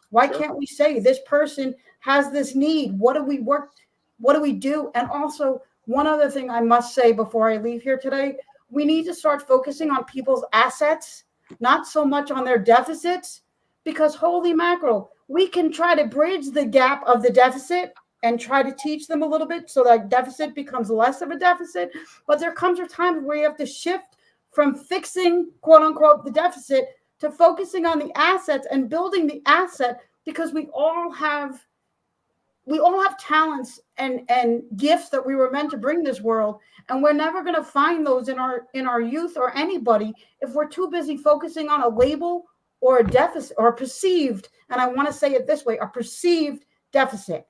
Why can't we say this person has this need? What do we do? And also, one other thing I must say before I leave here today, we need to start focusing on people's assets, not so much on their deficits, because holy mackerel, we can try to bridge the gap of the deficit and try to teach them a little bit so that deficit becomes less of a deficit. But there comes a time where you have to shift from fixing, quote unquote, the deficit to focusing on the assets and building the asset, because we all have talents and gifts that we were meant to bring this world, and we're never going to find those in our youth or anybody if we're too busy focusing on a label or a deficit, or a perceived, and I want to say it this way, a perceived deficit.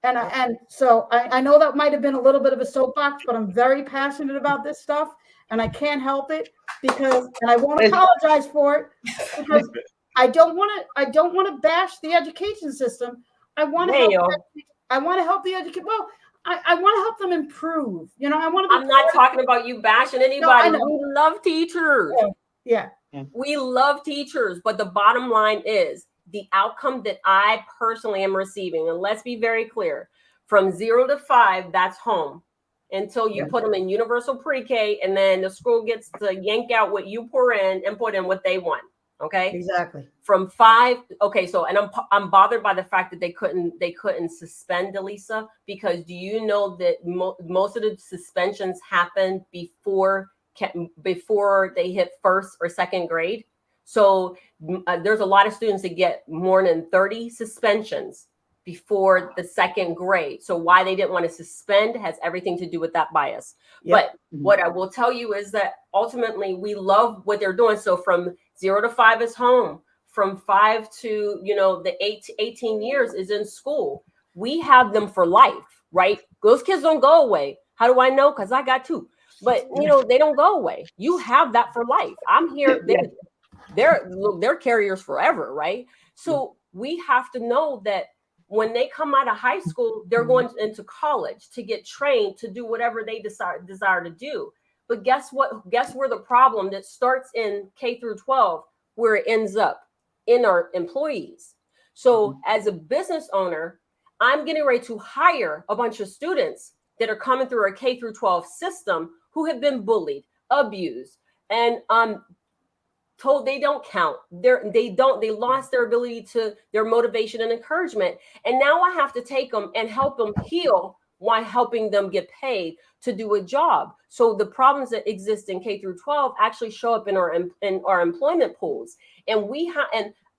And so I know that might have been a little bit of a soapbox, but I'm very passionate about this stuff, and I can't help it, because, and I won't apologize for it, because I don't want to bash the education system. I want to help the education. Well, I want to help them improve. I want to. I'm not talking about you bashing anybody. No, we love teachers. Yeah. We love teachers, but the bottom line is the outcome that I personally am receiving. And let's be very clear: from 0 to 5, that's home, until you put them in universal pre-K, and then the school gets to yank out what you pour in and put in what they want. Okay. Exactly. From 5. Okay. So, and I'm bothered by the fact that they couldn't suspend Delisa, because do you know that most of the suspensions happen before they hit first or second grade? So there's a lot of students that get more than 30 suspensions before the second grade. So why they didn't want to suspend has everything to do with that bias. Yep. But what I will tell you is that ultimately we love what they're doing. So from 0 to 5 is home. From 5 to, the 8 to 18 years is in school. We have them for life, right? Those kids don't go away. How do I know? Because I got 2. But, they don't go away. You have that for life. I'm here. They're carriers forever, right? So we have to know that when they come out of high school, they're going into college to get trained to do whatever they desire to do. But guess what? Guess where the problem that starts in K through 12, where it ends up in our employees. So as a business owner, I'm getting ready to hire a bunch of students that are coming through our K through 12 system who have been bullied, abused, and told they don't count. They lost their ability to their motivation and encouragement. And now I have to take them and help them heal while helping them get paid to do a job. So the problems that exist in K through 12 actually show up in our employment pools. And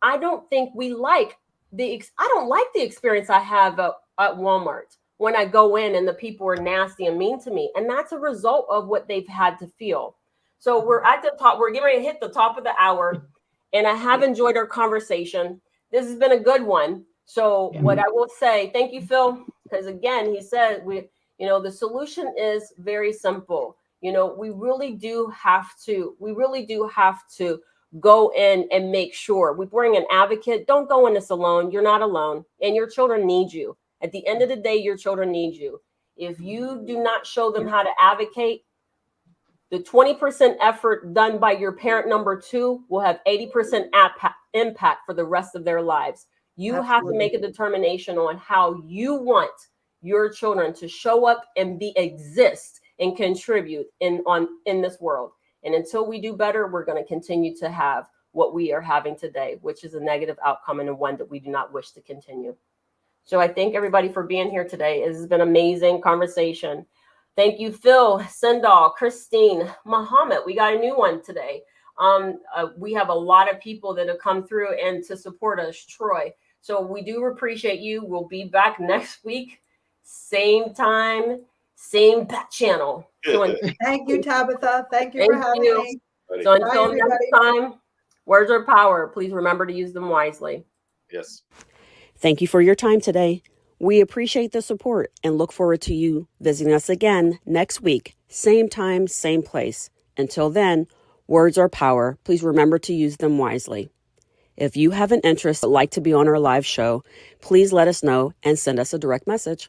I don't think I don't like the experience I have at Walmart when I go in and the people are nasty and mean to me. And that's a result of what they've had to feel. So we're at the top. We're getting ready to hit the top of the hour, and I have enjoyed our conversation. This has been a good one. So what I will say, thank you, Phil, because again, he said the solution is very simple. We really do have to go in and make sure we bring an advocate. Don't go in this alone. You're not alone, and your children need you. At the end of the day, your children need you. If you do not show them how to advocate, the 20% effort done by your parent number 2 will have 80% impact for the rest of their lives. You have to Absolutely. make a determination on how you want your children to show up and exist and contribute in this world. And until we do better, we're going to continue to have what we are having today, which is a negative outcome and one that we do not wish to continue. So I thank everybody for being here today. It has been an amazing conversation. Thank you, Phil, Sendal, Christine, Muhammad. We got a new one today. We have a lot of people that have come through and to support us, Troy. So we do appreciate you. We'll be back next week, same time, same channel. So Thank you, Tabitha. Thank you for Thank having you. me. So Bye, until everybody. next time, words are power. Please remember to use them wisely. Yes. Thank you for your time today. We appreciate the support and look forward to you visiting us again next week, same time, same place. Until then, words are power. Please remember to use them wisely. If you have an interest, like to be on our live show, please let us know and send us a direct message.